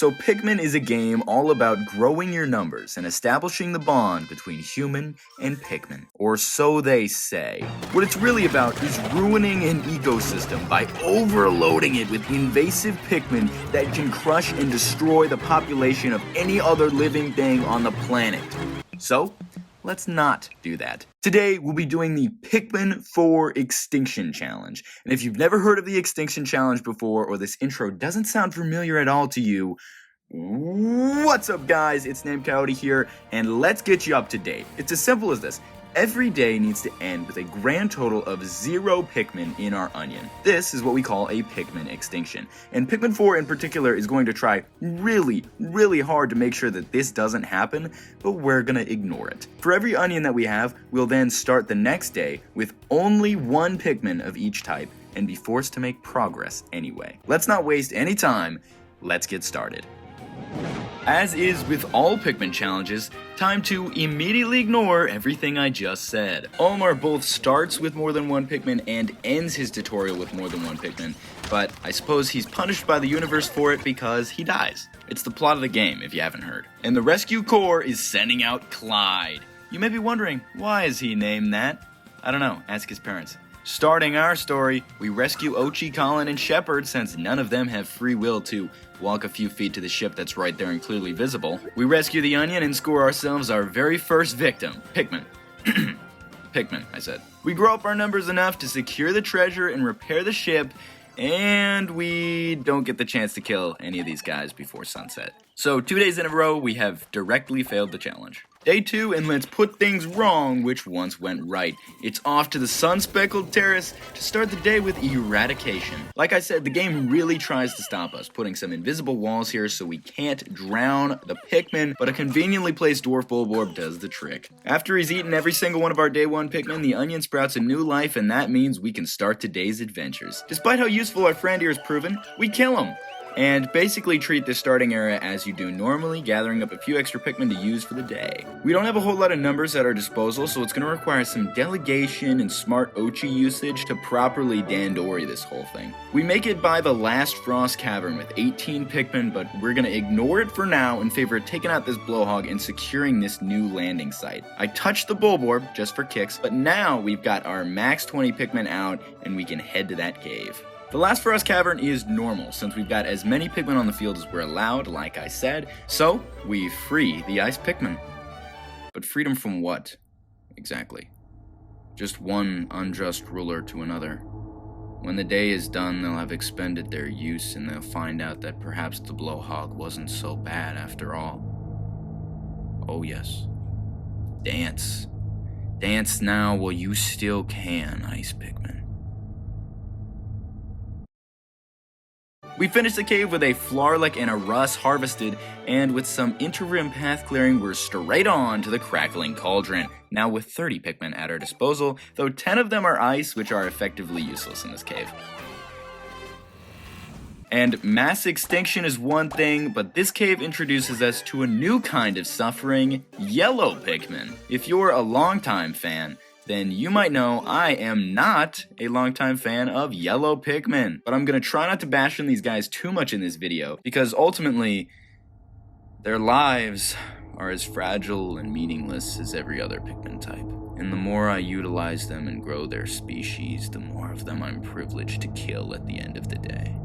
So Pikmin is a game all about growing your numbers and establishing the bond between human and Pikmin. Or so they say. What it's really about is ruining an ecosystem by overloading it with invasive Pikmin that can crush and destroy the population of any other living thing on the planet. So, let's not do that. Today, we'll be doing the Pikmin 4 Extinction Challenge. And if you've never heard of the Extinction Challenge before, or this intro doesn't sound familiar at all to you, what's up guys, it's Named Coyote here, and let's get you up to date. It's as simple as this. Every day needs to end with a grand total of 0 Pikmin in our onion. This is what we call a Pikmin extinction. And Pikmin 4 in particular is going to try really hard to make sure that this doesn't happen, but we're gonna ignore it. For every onion that we have, we'll then start the next day with only 1 Pikmin of each type and be forced to make progress anyway. Let's not waste any time, let's get started. As is with all Pikmin challenges, time to immediately ignore everything I just said. Olimar both starts with more than 1 Pikmin and ends his tutorial with more than 1 Pikmin, but I suppose he's punished by the universe for it because he dies. It's the plot of the game, if you haven't heard. And the Rescue Corps is sending out Clyde. You may be wondering, why is he named that? I don't know, ask his parents. Starting our story, we rescue Ochi, Colin, and Shepard since none of them have free will to walk a few feet to the ship that's right there and clearly visible. We rescue the onion and score ourselves our very first victim, Pikmin. Pikmin, I said. We grow up our numbers enough to secure the treasure and repair the ship, and we don't get the chance to kill any of these guys before sunset. So 2 days in a row, we have directly failed the challenge. Day 2, and let's put things wrong, which once went right. It's off to the sun-speckled terrace to start the day with eradication. Like I said, the game really tries to stop us, putting some invisible walls here so we can't drown the Pikmin, but a conveniently placed dwarf bulborb does the trick. After he's eaten every single one of our day 1 Pikmin, the onion sprouts a new life, and that means we can start today's adventures. Despite how useful our friend here has proven, we kill him. And basically treat this starting area as you do normally, gathering up a few extra Pikmin to use for the day. We don't have a whole lot of numbers at our disposal, so it's going to require some delegation and smart Ochi usage to properly Dandori this whole thing. We make it by the last Frost Cavern with 18 Pikmin, but we're going to ignore it for now in favor of taking out this blowhog and securing this new landing site. I touched the bulborb just for kicks, but now we've got our max 20 Pikmin out and we can head to that cave. The last Frost Cavern is normal, since we've got as many Pikmin on the field as we're allowed, like I said, so we free the Ice Pikmin. But freedom from what, exactly? Just one unjust ruler to another. When the day is done, they'll have expended their use, and they'll find out that perhaps the blowhog wasn't so bad after all. Oh yes. Dance. Dance now while you still can, Ice Pikmin. We finished the cave with a Flarlick and a Russ harvested, and with some interim path clearing, we're straight on to the Crackling Cauldron, now with 30 Pikmin at our disposal, though 10 of them are ice, which are effectively useless in this cave. And mass extinction is one thing, but this cave introduces us to a new kind of suffering, yellow Pikmin. If you're a longtime fan, then you might know I am not a longtime fan of yellow Pikmin. But I'm gonna try not to bash on these guys too much in this video, because ultimately, their lives are as fragile and meaningless as every other Pikmin type. And the more I utilize them and grow their species, the more of them I'm privileged to kill at the end of the day.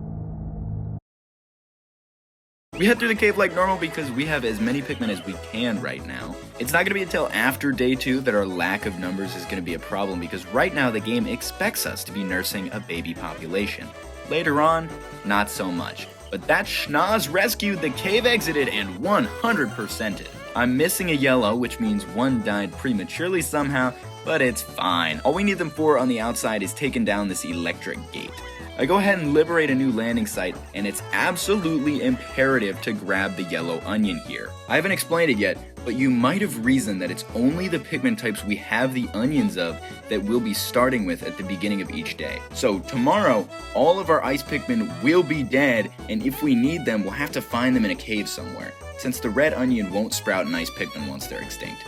We head through the cave like normal because we have as many Pikmin as we can right now. It's not going to be until after day 2 that our lack of numbers is going to be a problem, because right now the game expects us to be nursing a baby population. Later on, not so much. But that schnoz rescued the cave exited and 100%ed. I'm missing a yellow, which means one died prematurely somehow, but it's fine. All we need them for on the outside is taking down this electric gate. I go ahead and liberate a new landing site, and it's absolutely imperative to grab the yellow onion here. I haven't explained it yet, but you might have reasoned that it's only the Pikmin types we have the onions of that we'll be starting with at the beginning of each day. So tomorrow, all of our ice Pikmin will be dead, and if we need them, we'll have to find them in a cave somewhere, since the red onion won't sprout an ice Pikmin once they're extinct.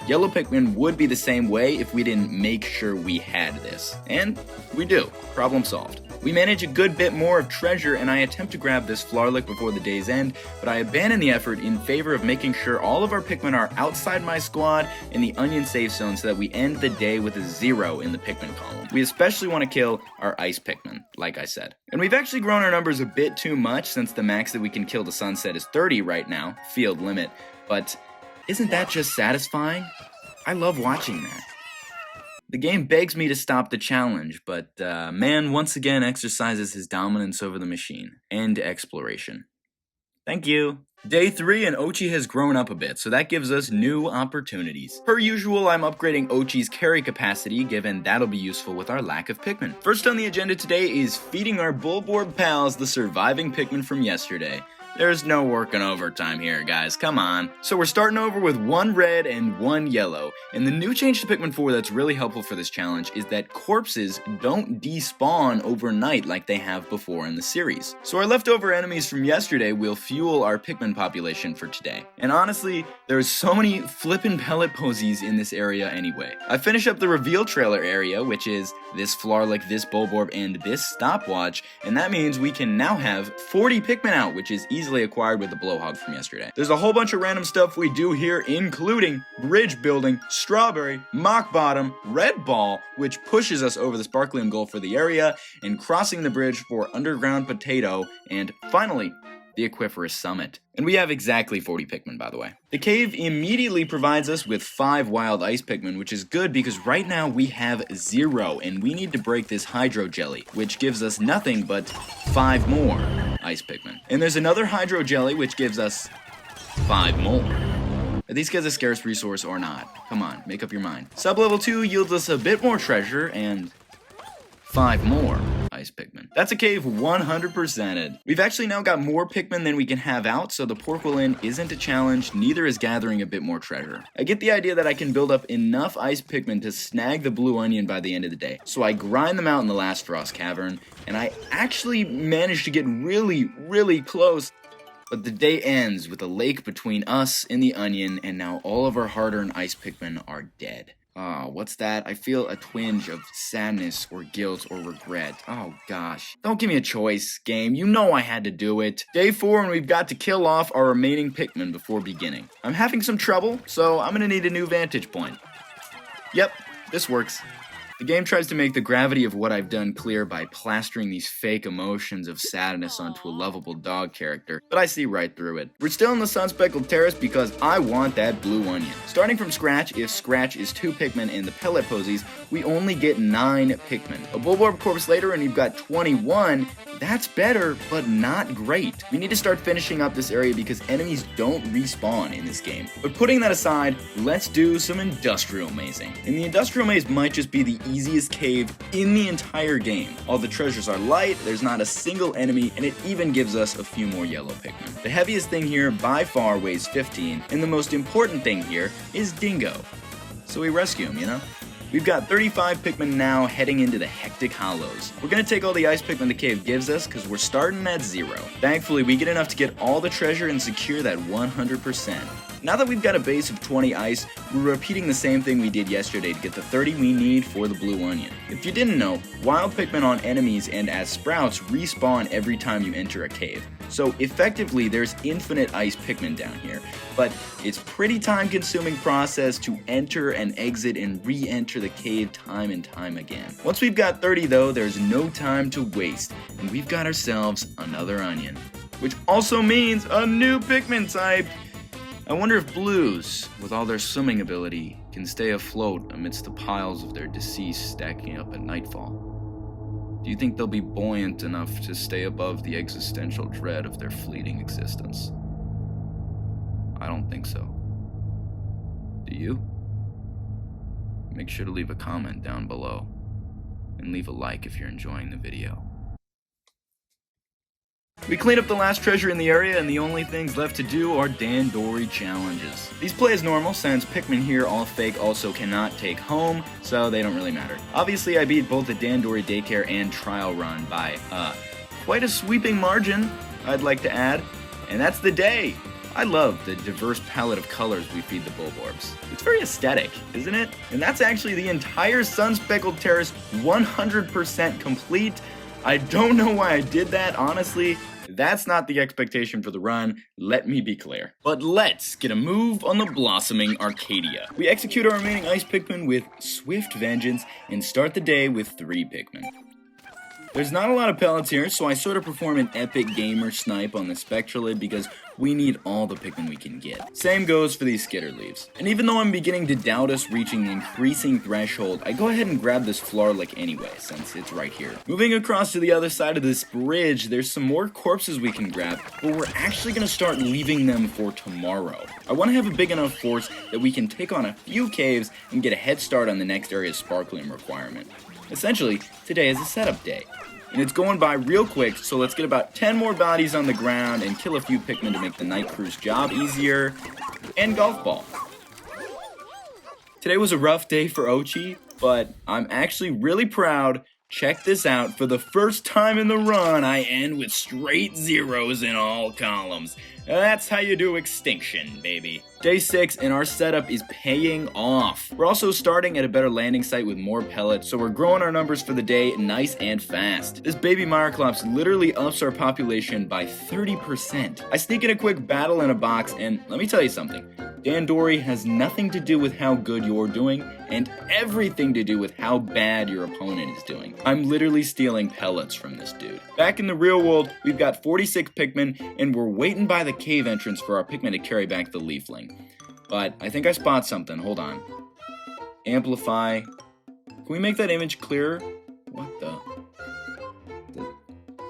Yellow Pikmin would be the same way if we didn't make sure we had this. And we do. Problem solved. We manage a good bit more of treasure, and I attempt to grab this Flarlick before the day's end, but I abandon the effort in favor of making sure all of our Pikmin are outside my squad in the Onion safe zone so that we end the day with a 0 in the Pikmin column. We especially want to kill our Ice Pikmin, like I said. And we've actually grown our numbers a bit too much since the max that we can kill to sunset is 30 right now, field limit, but isn't that just satisfying? I love watching that. The game begs me to stop the challenge, but man once again exercises his dominance over the machine. End exploration. Thank you. Day 3 and Ochi has grown up a bit, so that gives us new opportunities. Per usual, I'm upgrading Ochi's carry capacity, given that'll be useful with our lack of Pikmin. First on the agenda today is feeding our Bulborb pals the surviving Pikmin from yesterday. There's no working overtime here, guys, come on. So we're starting over with 1 red and 1 yellow, and the new change to Pikmin 4 that's really helpful for this challenge is that corpses don't despawn overnight like they have before in the series. So our leftover enemies from yesterday will fuel our Pikmin population for today. And honestly, there's so many flippin' pellet posies in this area anyway. I finish up the reveal trailer area, which is this Flarlick, this Bulborb, and this stopwatch, and that means we can now have 40 Pikmin out, which is easily acquired with the Blowhog from yesterday. There's a whole bunch of random stuff we do here, including bridge building, strawberry, mock bottom, red ball, which pushes us over the sparkling goal for the area, and crossing the bridge for underground potato, and finally, the Aquiferous Summit. And we have exactly 40 Pikmin, by the way. The cave immediately provides us with 5 wild ice Pikmin, which is good because right now we have 0, and we need to break this Hydro Jelly, which gives us nothing but 5 more ice Pikmin. And there's another Hydro Jelly, which gives us 5 more. Are these guys a scarce resource or not? Come on, make up your mind. Sub-level 2 yields us a bit more treasure, and 5 more ice Pikmin. That's a cave 100%ed. We've actually now got more Pikmin than we can have out, so the Porkwell Inn isn't a challenge, neither is gathering a bit more treasure. I get the idea that I can build up enough ice Pikmin to snag the blue onion by the end of the day, so I grind them out in the last Frost Cavern, and I actually managed to get really close. But the day ends with a lake between us and the onion, and now all of our hard-earned ice Pikmin are dead. Oh, what's that? I feel a twinge of sadness or guilt or regret. Oh gosh. Don't give me a choice, game. You know I had to do it. Day 4 and we've got to kill off our remaining Pikmin before beginning. I'm having some trouble, so I'm gonna need a new vantage point. Yep, this works. The game tries to make the gravity of what I've done clear by plastering these fake emotions of sadness onto a lovable dog character, but I see right through it. We're still in the Sunspeckled Terrace because I want that blue onion. Starting from scratch, if scratch is 2 Pikmin and the pellet posies, we only get 9 Pikmin. A Bulborb corpse later and you've got 21, that's better, but not great. We need to start finishing up this area because enemies don't respawn in this game. But putting that aside, let's do some industrial mazing. And the industrial maze might just be the easiest cave in the entire game. All the treasures are light, there's not a single enemy, and it even gives us a few more yellow Pikmin. The heaviest thing here by far weighs 15, and the most important thing here is Dingo. So we rescue him, you know? We've got 35 Pikmin now heading into the Hectic Hollows. We're gonna take all the ice Pikmin the cave gives us because we're starting at 0. Thankfully, we get enough to get all the treasure and secure that 100%. Now that we've got a base of 20 ice, we're repeating the same thing we did yesterday to get the 30 we need for the blue onion. If you didn't know, wild Pikmin on enemies and as sprouts respawn every time you enter a cave. So effectively, there's infinite ice Pikmin down here, but it's pretty time-consuming process to enter and exit and re-enter the cave time and time again. Once we've got 30 though, there's no time to waste, and we've got ourselves another onion, which also means a new Pikmin type. I wonder if blues, with all their swimming ability, can stay afloat amidst the piles of their deceased stacking up at nightfall. Do you think they'll be buoyant enough to stay above the existential dread of their fleeting existence? I don't think so. Do you? Make sure to leave a comment down below, and leave a like if you're enjoying the video. We cleaned up the last treasure in the area, and the only things left to do are Dandori challenges. These play as normal since Pikmin here, all fake, also cannot take home, so they don't really matter. Obviously, I beat both the Dandori Daycare and Trial Run by, quite a sweeping margin, I'd like to add. And that's the day! I love the diverse palette of colors we feed the Bulborbs. It's very aesthetic, isn't it? And that's actually the entire Sun-Speckled Terrace 100% complete. I don't know why I did that, honestly. That's not the expectation for the run, let me be clear. But let's get a move on the blossoming Arcadia. We execute our remaining ice Pikmin with swift vengeance and start the day with 3 Pikmin. There's not a lot of pellets here, so I sort of perform an epic gamer snipe on the Spectralid because we need all the Pikmin we can get. Same goes for these Skitter Leaves. And even though I'm beginning to doubt us reaching the increasing threshold, I go ahead and grab this Flarlick anyway, since it's right here. Moving across to the other side of this bridge, there's some more corpses we can grab, but we're actually going to start leaving them for tomorrow. I want to have a big enough force that we can take on a few caves and get a head start on the next area's sparkling requirement. Essentially, today is a setup day. And it's going by real quick, so let's get about 10 more bodies on the ground and kill a few Pikmin to make the night crew's job easier, and golf ball. Today was a rough day for Ochi, but I'm actually really proud. Check this out, for the first time in the run, I end with straight zeros in all columns. That's how you do Extinction, baby. Day 6 and our setup is paying off. We're also starting at a better landing site with more pellets, so we're growing our numbers for the day nice and fast. This baby Myroclops literally ups our population by 30%. I sneak in a quick battle in a box, and let me tell you something. Dandori has nothing to do with how good you're doing, and everything to do with how bad your opponent is doing. I'm literally stealing pellets from this dude. Back in the real world, we've got 46 Pikmin, and we're waiting by the cave entrance for our Pikmin to carry back the Leafling. But I think I spot something, hold on. Amplify. Can we make that image clearer? What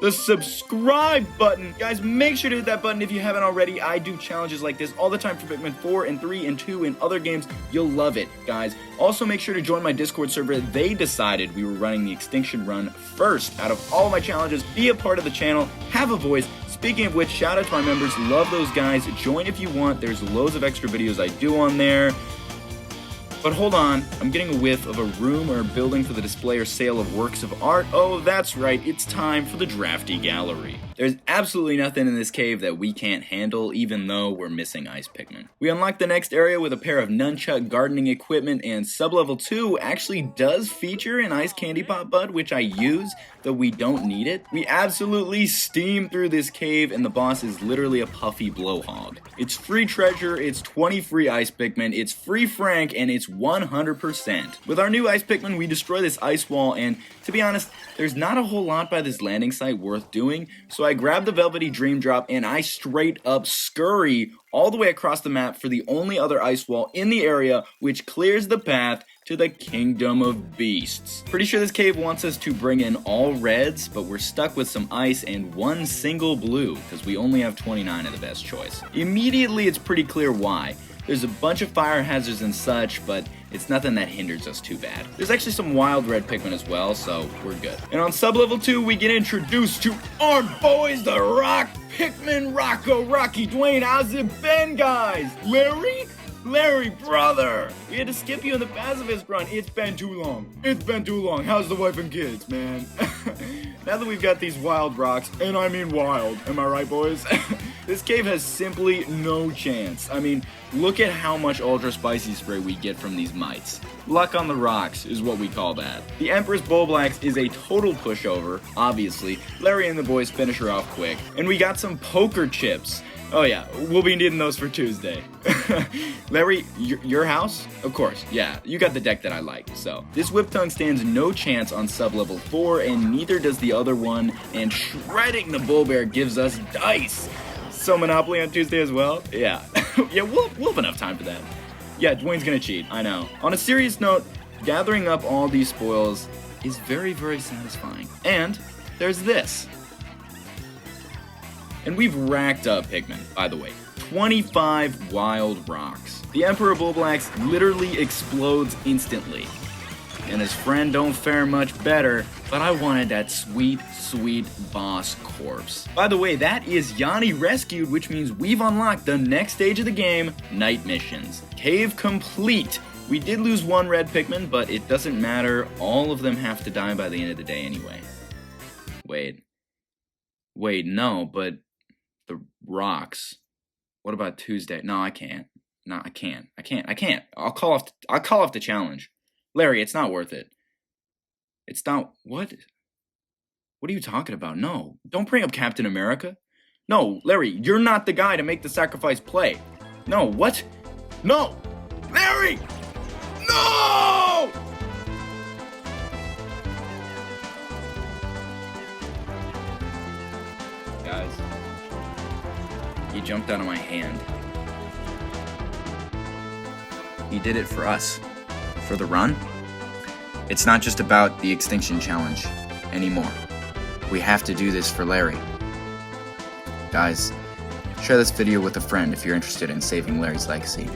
the subscribe button. Guys, make sure to hit that button if you haven't already. I do challenges like this all the time for Pikmin 4 and 3 and 2 and other games. You'll love it, guys. Also, make sure to join my Discord server. They decided we were running the Extinction run first out of all of my challenges. Be a part of the channel. Have a voice. Speaking of which, shout out to my members. Love those guys. Join if you want. There's loads of extra videos I do on there. But hold on, I'm getting a whiff of a room or a building for the display or sale of works of art. Oh, that's right, it's time for the Drafty Gallery. There's absolutely nothing in this cave that we can't handle, even though we're missing ice Pikmin. We unlock the next area with a pair of nunchuck gardening equipment, and sublevel 2 actually does feature an ice candy pop bud, which I use, though we don't need it. We absolutely steam through this cave, and the boss is literally a puffy blowhog. It's free treasure, it's 20 free ice Pikmin, it's free Frank, and it's 100%. With our new ice Pikmin, we destroy this ice wall, and to be honest, there's not a whole lot by this landing site worth doing, so I grab the Velvety Dream Drop and I straight up scurry all the way across the map for the only other ice wall in the area, which clears the path to the Kingdom of Beasts. Pretty sure this cave wants us to bring in all reds, but we're stuck with some ice and one single blue, because we only have 29 of the best choice. Immediately it's pretty clear why. There's a bunch of fire hazards and such, but it's nothing that hinders us too bad. There's actually some wild red Pikmin as well, so we're good. And on sublevel 2, we get introduced to our boys, the Rock Pikmin, Rocco, Rocky, Dwayne. How's it been, guys? Larry, brother! We had to skip you in the pacifist run. It's been too long. How's the wife and kids, man? Now that we've got these wild rocks, and I mean wild, am I right, boys? This cave has simply no chance. I mean, look at how much Ultra Spicy Spray we get from these mites. Luck on the rocks is what we call that. The Empress Bulblax is a total pushover, obviously. Larry and the boys finish her off quick. And we got some poker chips. Oh yeah, we'll be needing those for Tuesday. Larry, your house? Of course, yeah, you got the deck that I like, so. This Whip Tongue stands no chance on sub-level 4, and neither does the other one, and shredding the Bull Bear gives us dice. So Monopoly on Tuesday as well? Yeah. Yeah, we'll have enough time for that. Yeah, Dwayne's gonna cheat, I know. On a serious note, gathering up all these spoils is very, very satisfying. And there's this. And we've racked up Pikmin, by the way. 25 wild rocks. The Emperor Bulblax literally explodes instantly. And his friend don't fare much better, but I wanted that sweet, sweet boss corpse. By the way, that is Yanni rescued, which means we've unlocked the next stage of the game, Night Missions. Cave complete. We did lose one red Pikmin, but it doesn't matter. All of them have to die by the end of the day anyway. Wait, no, but the rocks. What about Tuesday? No, I can't. No, I can't. I can't. I'll call off the challenge. Larry, it's not worth it. It's not what? What are you talking about? No. Don't bring up Captain America. No, Larry, you're not the guy to make the sacrifice play. No, what? No! Larry! No! Guys, he jumped out of my hand. He did it for us. For the run. It's not just about the Extinction Challenge anymore. We have to do this for Larry. Guys, share this video with a friend if you're interested in saving Larry's legacy.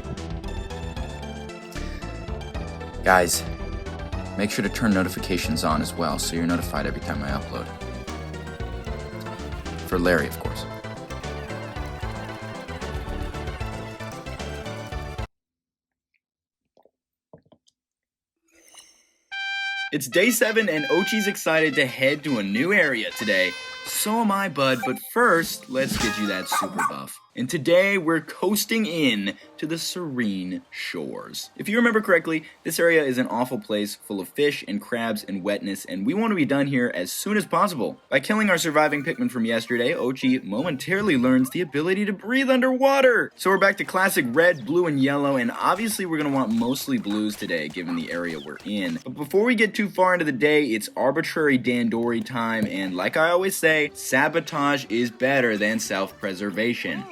Guys, make sure to turn notifications on as well so you're notified every time I upload. For Larry, of course. It's day 7 and Ochi's excited to head to a new area today. So am I, bud, but first, let's get you that super buff. And today, we're coasting in to the serene shores. If you remember correctly, this area is an awful place full of fish and crabs and wetness, and we want to be done here as soon as possible. By killing our surviving Pikmin from yesterday, Ochi momentarily learns the ability to breathe underwater. So we're back to classic red, blue, and yellow, and obviously we're going to want mostly blues today, given the area we're in. But before we get too far into the day, it's arbitrary Dandori time, and like I always say, sabotage is better than self-preservation.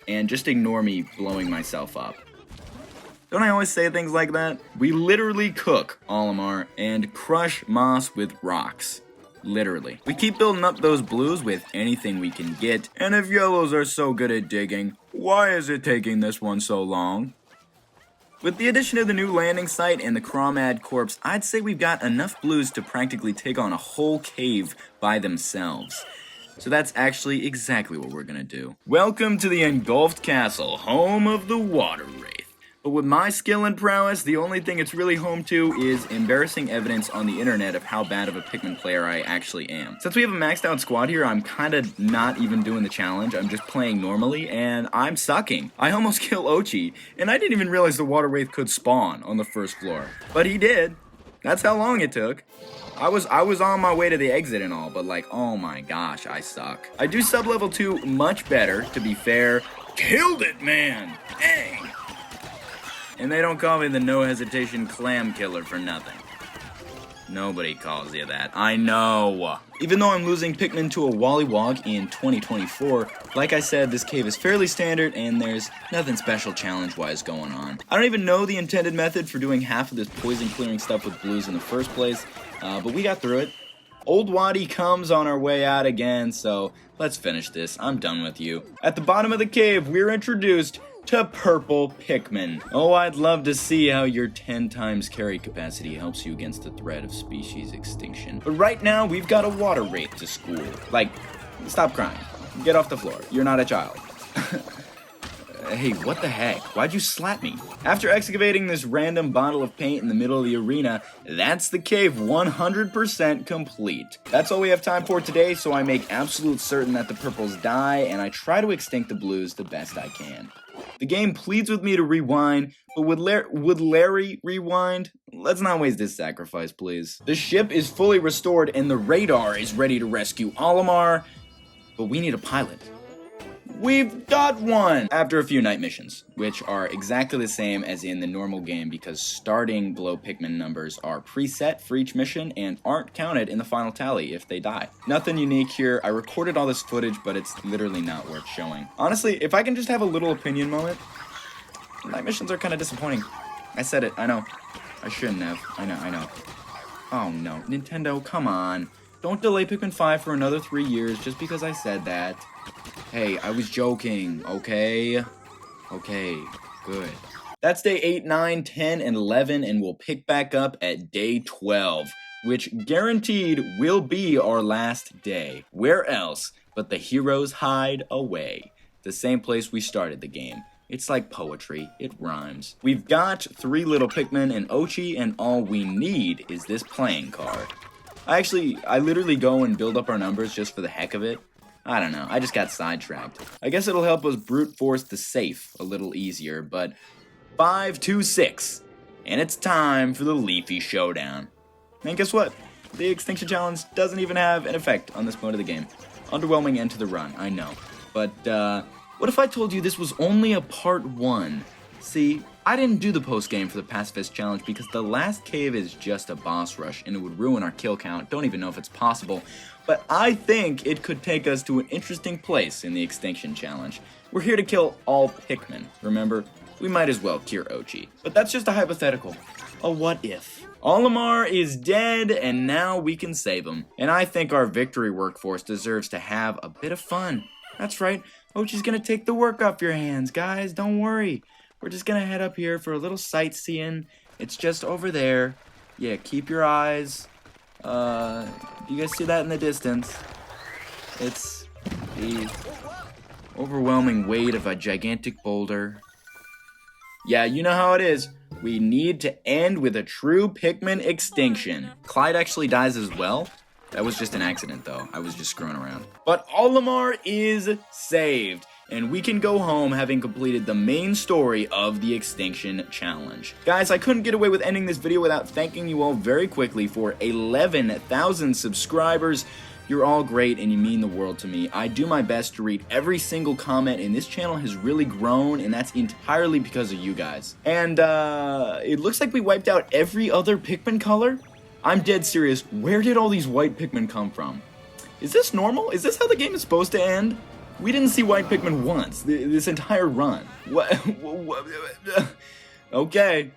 And just ignore me blowing myself up. Don't I always say things like that? We literally cook Olimar and crush moss with rocks. Literally. We keep building up those blues with anything we can get, and if yellows are so good at digging, why is it taking this one so long? With the addition of the new landing site and the Crawmad corpse, I'd say we've got enough blues to practically take on a whole cave by themselves. So that's actually exactly what we're gonna do. Welcome to the Engulfed Castle, home of the Water Wraith. But with my skill and prowess, the only thing it's really home to is embarrassing evidence on the internet of how bad of a Pikmin player I actually am. Since we have a maxed out squad here, I'm kinda not even doing the challenge, I'm just playing normally, and I'm sucking. I almost killed Ochi, and I didn't even realize the Water Wraith could spawn on the first floor. But he did. That's how long it took. I was on my way to the exit and all, but like, oh my gosh, I suck. I do sub-level 2 much better, to be fair. Killed it, man! Dang! And they don't call me the no hesitation clam killer for nothing. Nobody calls you that. I know. Even though I'm losing Pikmin to a Wollywog in 2024, like I said, this cave is fairly standard and there's nothing special challenge-wise going on. I don't even know the intended method for doing half of this poison clearing stuff with blues in the first place, but we got through it. Old Waddy comes on our way out again, so let's finish this. I'm done with you. At the bottom of the cave, we're introduced to purple Pikmin. Oh, I'd love to see how your 10 times carry capacity helps you against the threat of species extinction. But right now, we've got a water wraith to school. Like, stop crying. Get off the floor. You're not a child. Hey, what the heck? Why'd you slap me? After excavating this random bottle of paint in the middle of the arena, that's the cave 100% complete. That's all we have time for today, so I make absolute certain that the purples die, and I try to extinct the blues the best I can. The game pleads with me to rewind, but would Larry rewind? Let's not waste this sacrifice, please. The ship is fully restored, and the radar is ready to rescue Olimar, but we need a pilot. We've got one! After a few night missions, which are exactly the same as in the normal game because starting below Pikmin numbers are preset for each mission and aren't counted in the final tally if they die. Nothing unique here. I recorded all this footage, but it's literally not worth showing. Honestly, if I can just have a little opinion moment, night missions are kind of disappointing. I said it, I know. I shouldn't have. I know. Oh no, Nintendo, come on. Don't delay Pikmin 5 for another 3 years just because I said that. Hey, I was joking, okay? Okay, good. That's day 8, 9, 10, and 11, and we'll pick back up at day 12, which guaranteed will be our last day. Where else but the heroes hide away? The same place we started the game. It's like poetry, it rhymes. We've got 3 little Pikmin and Ochi, and all we need is this playing card. I literally go and build up our numbers just for the heck of it. I don't know, I just got sidetracked. I guess it'll help us brute force the safe a little easier, but 5-2-6, and it's time for the Leafy Showdown. And guess what? The Extinction Challenge doesn't even have an effect on this mode of the game. Underwhelming end to the run, I know. But, what if I told you this was only a part 1? See, I didn't do the post-game for the Pacifist Challenge because the last cave is just a boss rush and it would ruin our kill count. Don't even know if it's possible. But I think it could take us to an interesting place in the Extinction Challenge. We're here to kill all Pikmin, remember? We might as well cure Ochi. But that's just a hypothetical. A what if. Olimar is dead, and now we can save him. And I think our victory workforce deserves to have a bit of fun. That's right, Ochi's gonna take the work off your hands, guys, don't worry. We're just gonna head up here for a little sightseeing. It's just over there. Yeah, keep your eyes. You guys see that in the distance? It's the overwhelming weight of a gigantic boulder. Yeah, you know how it is. We need to end with a true Pikmin extinction. Clyde actually dies as well. That was just an accident, though. I was just screwing around. But Olimar is saved, and we can go home having completed the main story of the Extinction Challenge. Guys, I couldn't get away with ending this video without thanking you all very quickly for 11,000 subscribers. You're all great and you mean the world to me. I do my best to read every single comment, and this channel has really grown, and that's entirely because of you guys. And it looks like we wiped out every other Pikmin color. I'm dead serious. Where did all these white Pikmin come from? Is this normal? Is this how the game is supposed to end? We didn't see white Pikmin once this entire run. What? Okay.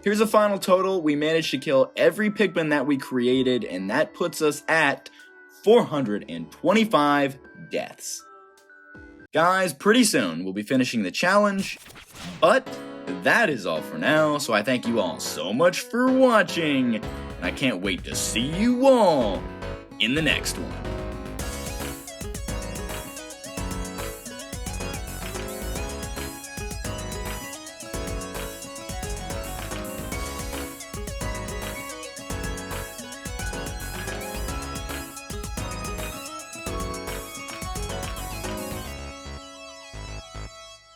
Here's a final total. We managed to kill every Pikmin that we created, and that puts us at 425 deaths. Guys, pretty soon we'll be finishing the challenge, but that is all for now, so I thank you all so much for watching, and I can't wait to see you all in the next one.